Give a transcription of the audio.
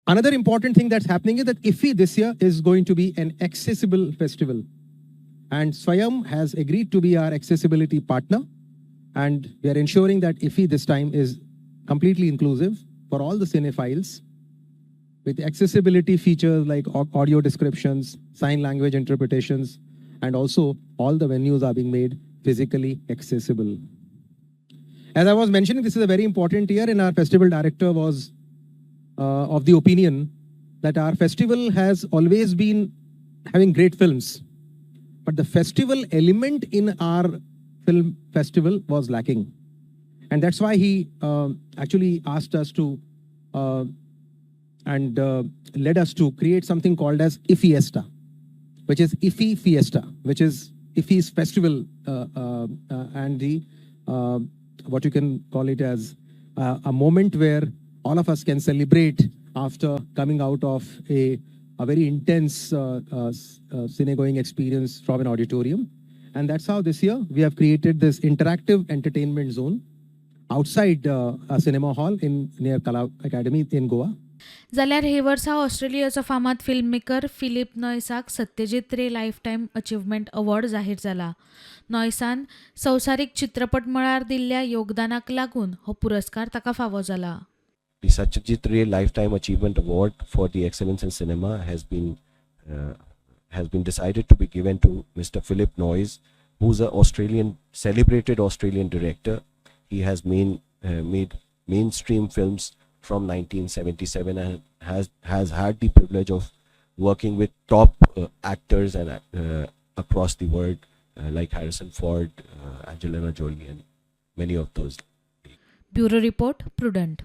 Another important thing that's happening is that IFFI this year is going to be an accessible festival. And Swayam has agreed to be our accessibility partner. And we are ensuring that IFFI this time is completely inclusive for all the cinephiles with accessibility features like audio descriptions, sign language interpretations, and also all the venues are being made physically accessible. As I was mentioning, this is a very important year, and our festival director was of the opinion that our festival has always been having great films, but the festival element in our film festival was lacking. And that's why he actually asked us to led us to create something called as IFFIesta, which is IFFI Fiesta, which is IFFI's festival and the what you can call it as a moment where all of us can celebrate after coming out of a very intense cine-going experience from an auditorium. And that's how this year we have created this interactive entertainment zone outside a cinema hall near Kala Academy in Goa. जाल्यार हे वर्सा ऑस्ट्रेलियाचो फामाद filmmaker Philip नॉयसाक Satyajit रे life time achievement award जाहीर जाला. नॉयसान संवसारीक चित्रपट मळार दिल्ल्या योगदानाक लागून हो पुरस्कार ताका फावो जाला. The Satyajit Ray Lifetime Achievement Award for the Excellence in Cinema has been decided to be given to Mr. Phillip Noyce, who's a celebrated Australian director. He has made mainstream films from 1977 and has had the privilege of working with top actors and across the world like Harrison Ford, Angelina Jolie, and many of those. Bureau Report, Prudent.